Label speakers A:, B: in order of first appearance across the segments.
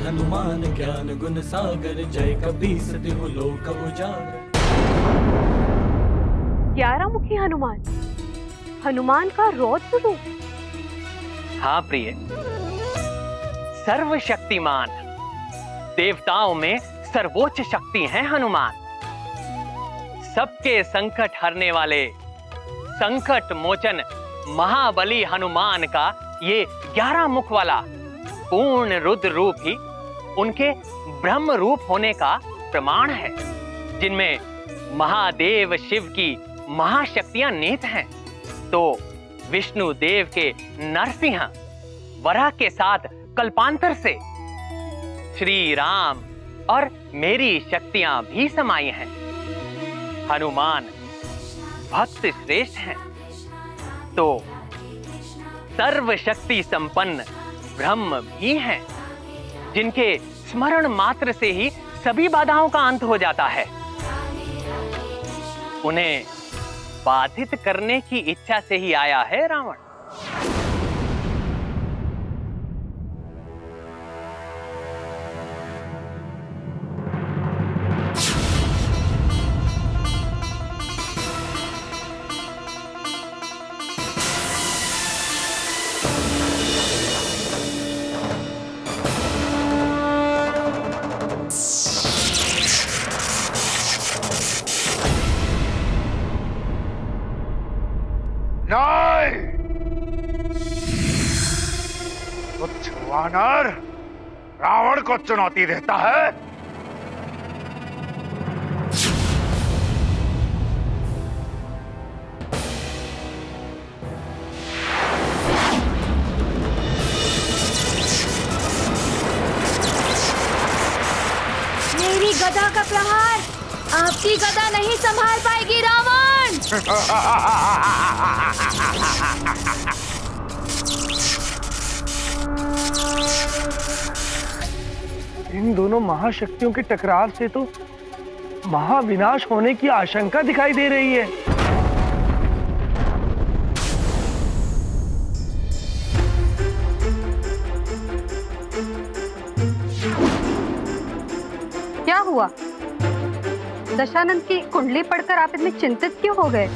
A: हनुमान ज्ञान गुण सागर, जय कपीस तिहु लोक उजागर।
B: 11 मुखी हनुमान, हनुमान का रौद्र रूप।
C: हाँ प्रिय, सर्वशक्तिमान, देवताओं में सर्वोच्च शक्ति है हनुमान। सबके संकट हरने वाले, संकट मोचन महाबली हनुमान का ये 11 मुख वाला पूर्ण रुद्र रूप ही उनके ब्रह्म रूप होने का प्रमाण है, जिनमें महादेव शिव की महाशक्तियां निहित हैं। तो विष्णु देव के नरसिंह वराह के साथ कल्पांतर से श्री राम और मेरी शक्तियां भी समाई हैं। हनुमान भक्त श्रेष्ठ हैं, तो सर्वशक्ति संपन्न ब्रह्म भी हैं, जिनके स्मरण मात्र से ही सभी बाधाओं का अंत हो जाता है। उन्हें बाधित करने की इच्छा से ही आया है रावण।
D: तुच्छ वानर रावण को चुनौती देता है।
B: मेरी गदा का प्रहार आपकी गदा नहीं संभाल पाएगी रावण।
E: इन दोनों महाशक्तियों के टकराव से तो महाविनाश होने की आशंका दिखाई दे रही है।
B: क्या हुआ? दशानंद की कुंडली पढ़कर आप इतने चिंतित क्यों हो गए?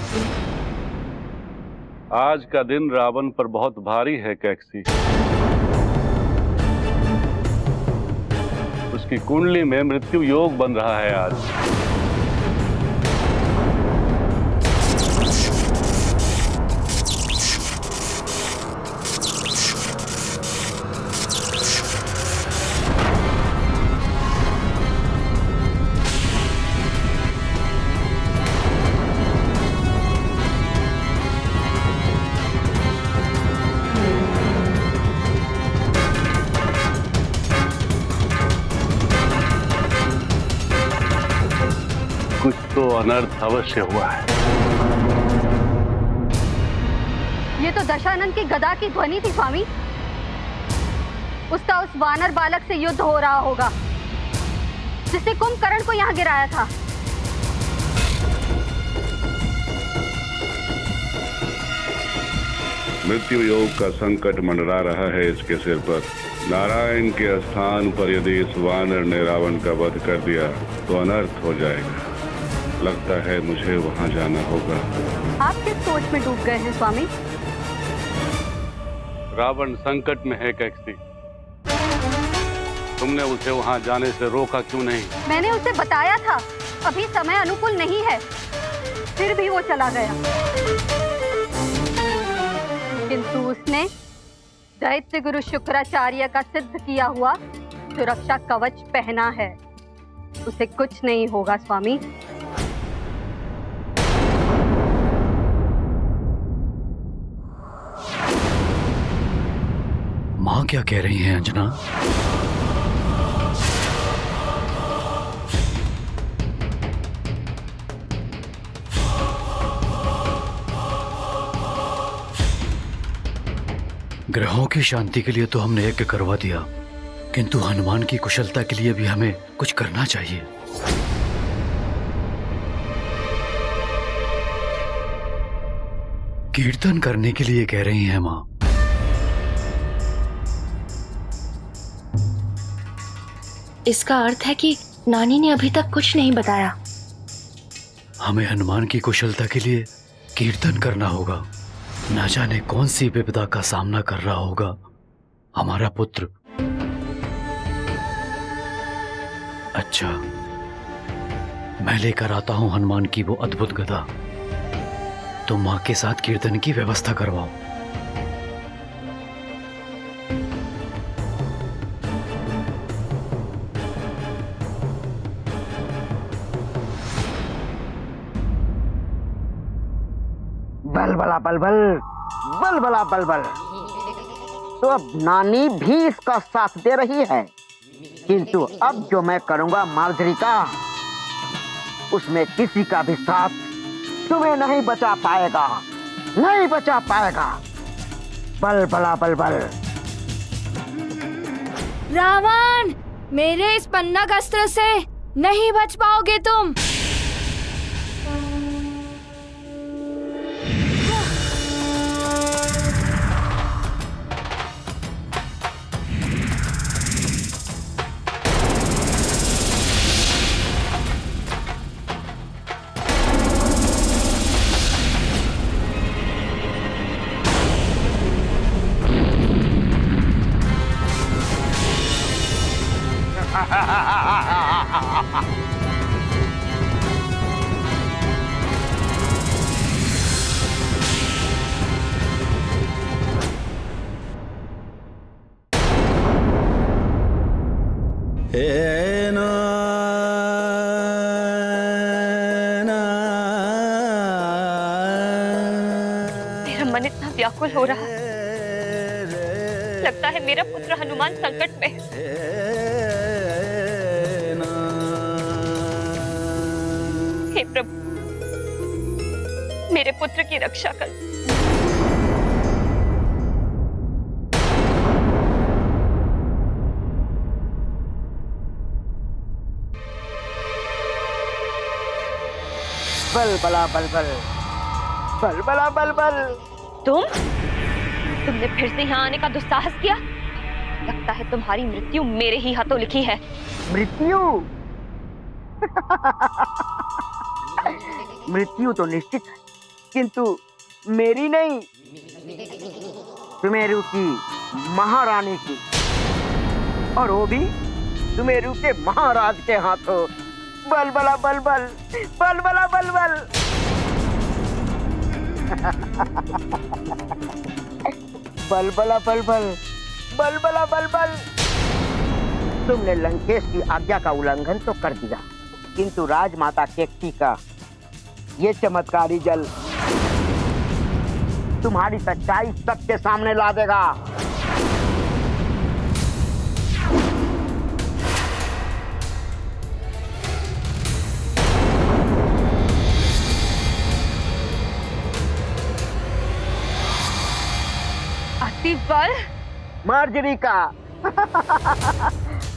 F: आज का दिन रावण पर बहुत भारी है कैकसी। उसकी कुंडली में मृत्यु योग बन रहा है आज। कुछ तो अनर्थ अवश्य हुआ है।
B: ये तो दशानंद की गदा की ध्वनि थी स्वामी। उसका उस वानर बालक से युद्ध हो रहा होगा, जिसने कुंभकर्ण को यहाँ गिराया था।
F: मृत्यु योग का संकट मंडरा रहा है इसके सिर पर। नारायण के स्थान पर यदि इस वानर ने रावण का वध कर दिया तो अनर्थ हो जाएगा। लगता है मुझे वहां जाना होगा।
B: आप किस सोच में डूब गए हैं स्वामी?
F: रावण संकट में है कैकसी। तुमने उसे वहां जाने से रोका क्यों नहीं?
B: मैंने उसे बताया था अभी समय अनुकूल नहीं है, फिर भी वो चला गया। किंतु उसने दैत्य गुरु शुक्राचार्य का सिद्ध किया हुआ सुरक्षा कवच पहना है। उसे कुछ नहीं होगा स्वामी।
G: माँ क्या कह रही हैं अंजना? ग्रहों की शांति के लिए तो हमने यज्ञ करवा दिया, किंतु हनुमान की कुशलता के लिए भी हमें कुछ करना चाहिए। कीर्तन करने के लिए कह रही हैं माँ।
H: इसका अर्थ है कि नानी ने अभी तक कुछ नहीं बताया।
G: हमें हनुमान की कुशलता के लिए कीर्तन करना होगा। न जाने कौन सी विपदा का सामना कर रहा होगा हमारा पुत्र। अच्छा, मैं लेकर आता हूं हनुमान की वो अद्भुत गदा। तुम मां के साथ कीर्तन की व्यवस्था करवाओ।
I: बलबला बलबल, बलबला बलबल। तो अब नानी भी इसका साथ दे रही है, किंतु अब जो मैं करूंगा मार्जरी का, उसमें किसी का भी साथ तुम्हें नहीं बचा पाएगा, नहीं बचा पाएगा। बलबला बलबल।
H: रावण, मेरे इस पन्नग अस्त्र से नहीं बच पाओगे तुम।
B: मेरा मन इतना व्याकुल हो रहा है, लगता है मेरा पुत्र हनुमान संकट में है। हे प्रभु, मेरे पुत्र की रक्षा कर।
I: बलबला बलबल, बलबला बलबल।
B: तुमने फिर से यहाँ आने का दुस्साहस किया। लगता है तुम्हारी मृत्यु मेरे ही हाथों लिखी है।
I: मृत्यु? मृत्यु तो निश्चित है, किंतु मेरी नहीं, सुमेरु की महारानी की, और वो भी सुमेरु के महाराज के हाथों। बलबला बलबल, बलबला बलबल। बलबला बलबल, बलबला बलबल। तुमने लंकेश की आज्ञा का उल्लंघन तो कर दिया, किंतु राजमाता केकटी का ये चमत्कारी जल तुम्हारी सच्चाई सबके सामने ला देगा।
B: बल
I: मार्जरी का।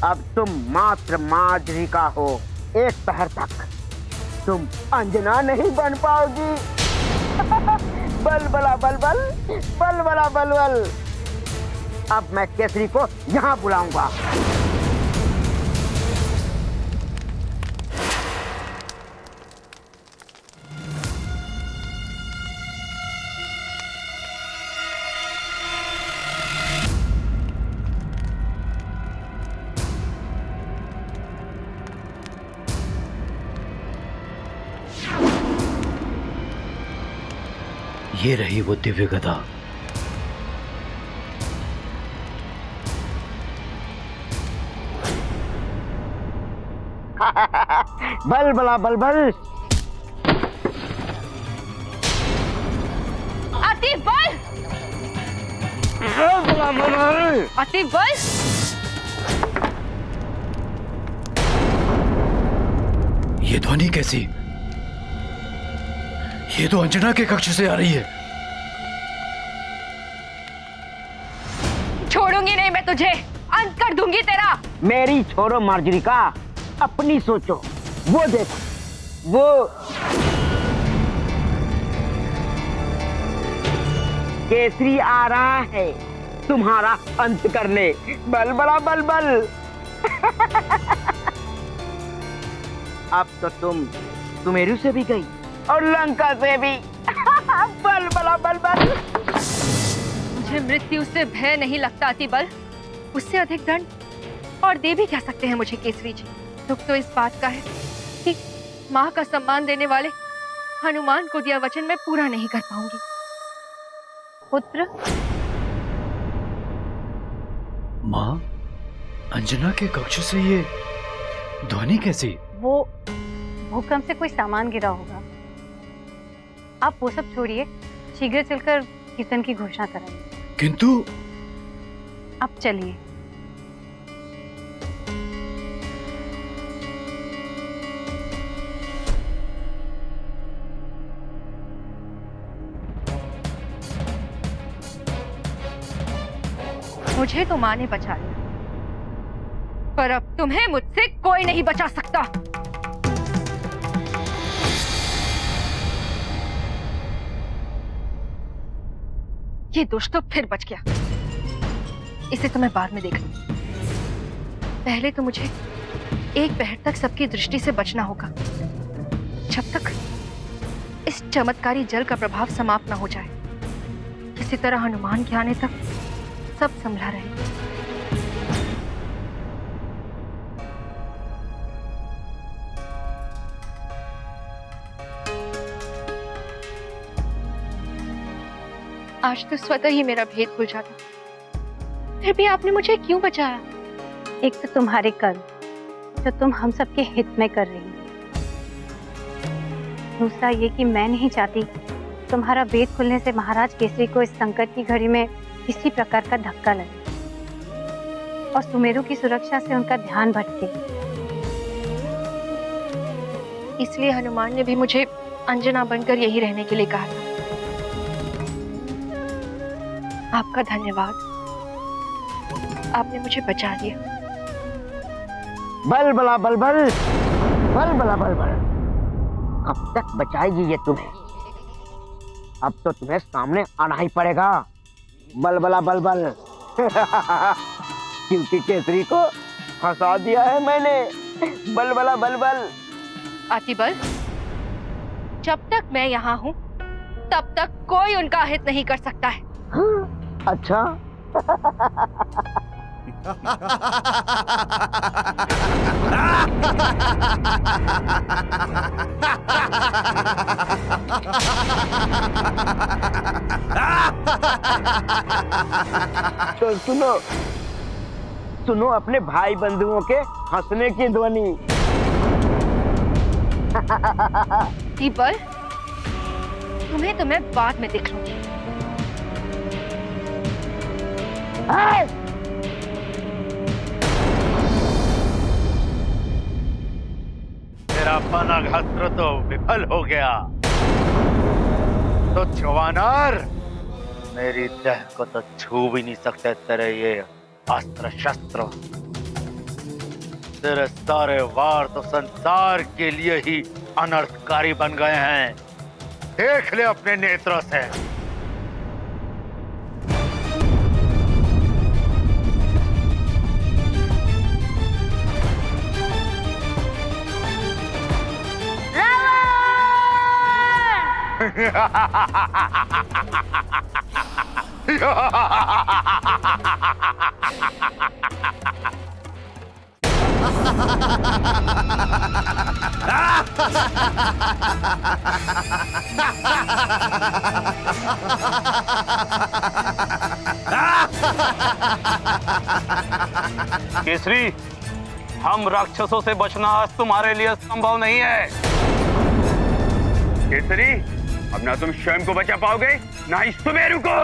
I: अब तुम मात्र मार्जरी का हो। एक पहर तक तुम अंजना नहीं बन पाओगी। बलबला बलबल, बलबला बलबल। अब मैं केसरी को यहाँ बुलाऊंगा।
G: ये रही वो दिव्य गदा।
I: बलबला बलबल।
B: अति बल,
I: बलबला बलबल।
B: अति बल।
G: ये ध्वनि कैसी? ये तो अंजना के कक्ष से आ रही है।
B: छोड़ूंगी नहीं मैं तुझे, अंत कर दूंगी तेरा।
I: मेरी छोड़ो मार्जरी का, अपनी सोचो। वो देखो, वो केसरी आ रहा है तुम्हारा अंत करने। बलबला बलबल, अब तो तुम सुमेरु से भी गई और लंका से भी। बल बला बल बल।
B: मुझे मृत्यु से भय नहीं लगता अतिबल, उससे अधिक दंड और दे भी क्या सकते हैं मुझे केसरी जी। दुख तो इस बात का है कि माँ का सम्मान देने वाले हनुमान को दिया वचन मैं पूरा नहीं कर पाऊंगी। पुत्र,
G: माँ, अंजना के कक्ष से ये ध्वनि कैसी?
B: वो भूकंप से कोई सामान गिरा होगा। आप वो सब छोड़िए, शीघ्र चलकर कीर्तन की घोषणा कराइए।
G: किंतु
B: अब चलिए। मुझे तो माँ ने बचा लिया, पर अब तुम्हें मुझसे कोई नहीं बचा सकता। ये दुष्ट तो फिर बच गया, इसे तो मैं बाद में देख लूंगी। पहले तो मुझे एक पहर तक सबकी दृष्टि से बचना होगा, जब तक इस चमत्कारी जल का प्रभाव समाप्त ना हो जाए। किसी तरह हनुमान के आने तक सब संभला रहे। आज तो स्वतः ही मेरा भेद खुल जाता, फिर भी आपने मुझे क्यों बचाया? एक तो तुम्हारे कर्म जो तुम हम सबके हित में कर रही हो, दूसरा ये कि मैं नहीं चाहती तुम्हारा भेद खुलने से महाराज केसरी को इस संकट की घड़ी में किसी प्रकार का धक्का लगे और सुमेरु की सुरक्षा से उनका ध्यान भटके। इसलिए हनुमान ने भी मुझे अंजना बनकर यही रहने के लिए कहा था। आपका धन्यवाद, आपने मुझे बचा लिया।
I: बल बला बल बल, बल बला बल बल। कब तक बचाएगी ये तुम्हें? अब तो तुम्हें सामने आना ही पड़ेगा। बल बला बल बल। क्योंकि केसरी को फंसा दिया है मैंने। बल बला बल बल।
B: अतिबल, जब तक मैं यहाँ हूँ तब तक कोई उनका हित नहीं कर सकता है।
I: अच्छा। तो सुनो सुनो अपने भाई बंधुओं के हंसने की ध्वनि।
B: अतिबल, तुम्हें तो मैं बाद में देख लूंगी।
D: तेरा पनाघास्त्र तो विफल हो गया। तो जवानर, मेरी देह को तो छू भी नहीं सकते तेरे ये अस्त्र शस्त्र। तेरे सारे वार तो संसार के लिए ही अनर्थकारी बन गए हैं। देख ले अपने नेत्रों से।
J: केसरी, हम राक्षसों से बचना आज तुम्हारे लिए संभव नहीं है।
D: केसरी, अब ना तुम स्वयं को बचा पाओगे ना ही सुमेरु को।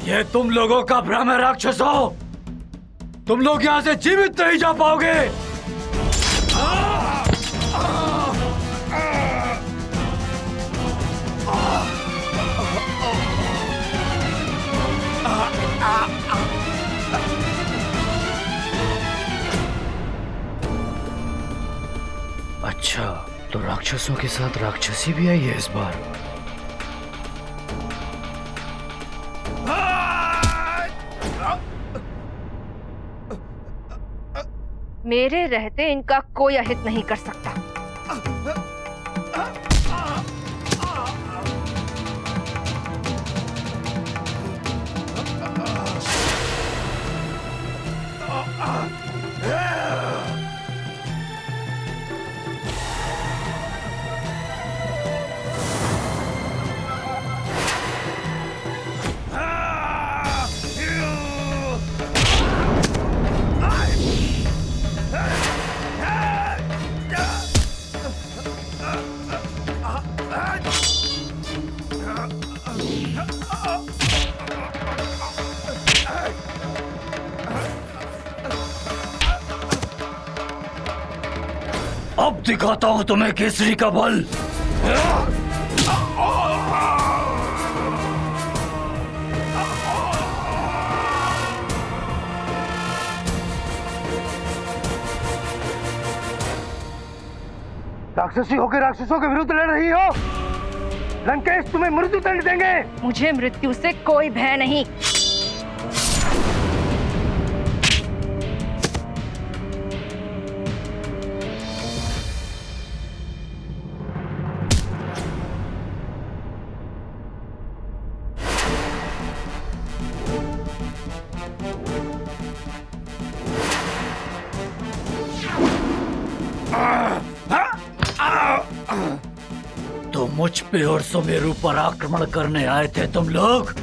G: ये तुम लोगों का भ्रम है राक्षसों। तुम लोग यहाँ से जीवित नहीं जा पाओगे। अच्छा, तो राक्षसों के साथ राक्षसी भी आई है इस बार।
B: मेरे रहते इनका कोई अहित नहीं कर सकता।
G: अब दिखाता हूं तुम्हें केसरी का बल।
E: राक्षसी होकर राक्षसों के विरुद्ध लड़ रही हो। लंकेश तुम्हें मृत्यु दंड देंगे।
B: मुझे मृत्यु से कोई भय नहीं।
G: तो मुझ पे और सुमेरु पर आक्रमण करने आए थे तुम लोग।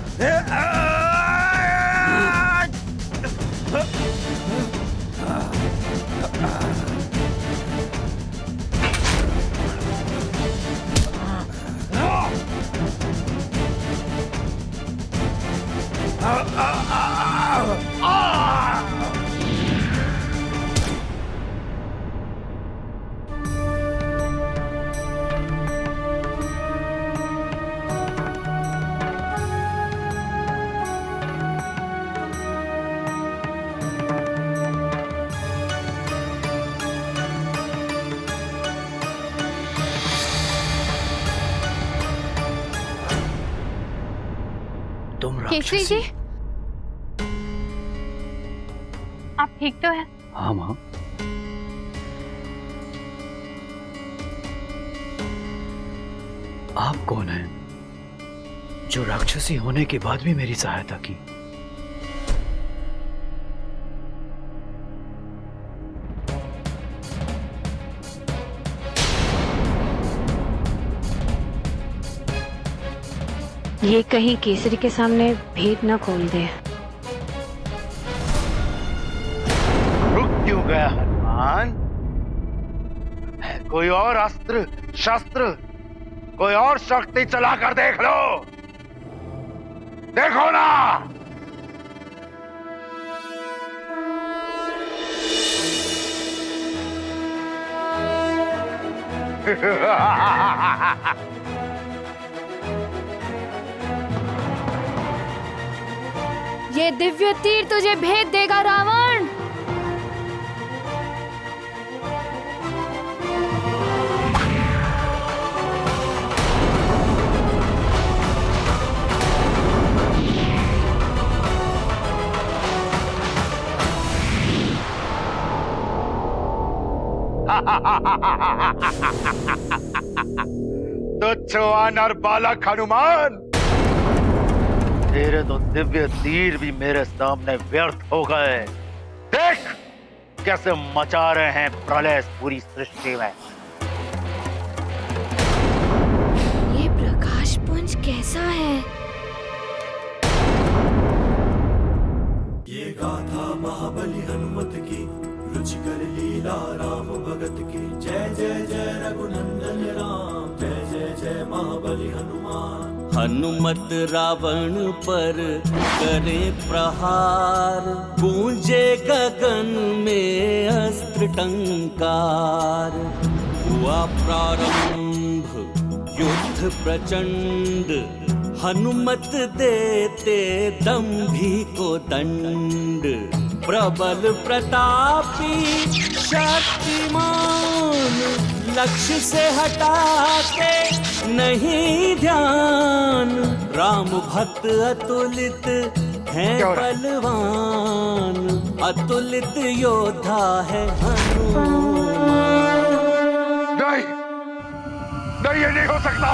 H: केसरी जी, आप ठीक तो हैं?
G: हाँ माँ। आप कौन हैं जो राक्षसी होने के बाद भी मेरी सहायता की?
H: ये कहीं केसरी के सामने भेद न खोल दे।
D: रुक क्यों गया हनुमान? कोई और अस्त्र शस्त्र, कोई और शक्ति चलाकर देख लो। देखो ना।
H: ये दिव्य तीर तुझे भेद देगा रावण।
D: तुच्छ वानर बालक हनुमान, तेरे तो दिव्य तीर भी मेरे सामने व्यर्थ हो गए। देख कैसे मचा रहे हैं प्रलय पूरी सृष्टि में।
H: ये प्रकाश पुंज कैसा है?
A: ये गाथा महाबली हनुमत की, रुचिकर लीला राम भगत की। जय जय जय रघुनंदन राम, जय जय जय महाबली हनुमान। हनुमत रावण पर करे प्रहार, गूंजे गगन में अस्त्र टंकार। हुआ प्रारंभ युद्ध प्रचंड, हनुमत देते दंभी को दंड। प्रबल प्रतापी शक्तिमान, लक्ष्य से हटाते नहीं ध्यान, राम भक्त अतुलित हैं बलवान, अतुलित योद्धा है हनुमान।
D: नहीं, नहीं, ये नहीं हो सकता।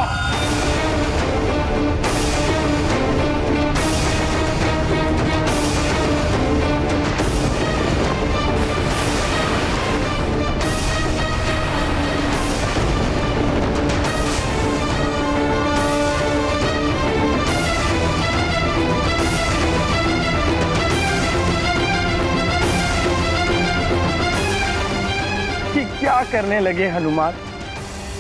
E: क्या करने लगे हनुमान?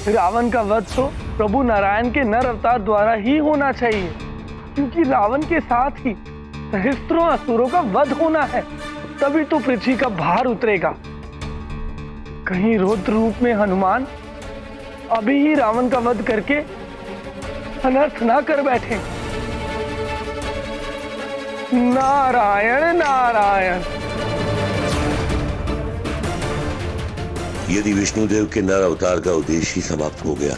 E: रावण का वध तो प्रभु नारायण के नर अवतार द्वारा ही होना चाहिए, क्योंकि रावण के साथ ही सहस्त्रों असुरों का वध होना है, तभी तो पृथ्वी का भार उतरेगा। कहीं रुद्र रूप में हनुमान अभी ही रावण का वध करके अनर्थ ना कर बैठे। नारायण नारायण।
K: यदि विष्णुदेव के नर अवतार का उद्देश्य ही समाप्त हो गया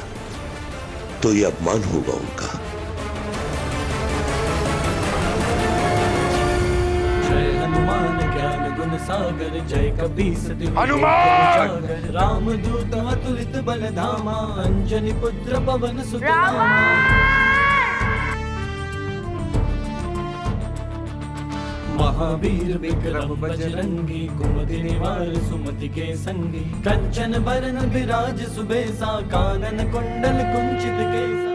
K: तो यह अपमान होगा उनका।
A: जय हनुमान ज्ञान गुण सागर, जय कपीस तिहु
D: हनुमान!
A: लोक उजागर, राम दूत अतुलित बल धामा, अंजनी पुत्र पवन सुत नामा। महावीर विक्रम बजरंगी, कुमति निवार सुमति के संगी, कंचन बरन विराज सुबेसा, कानन कुंडल कुंचित केसा।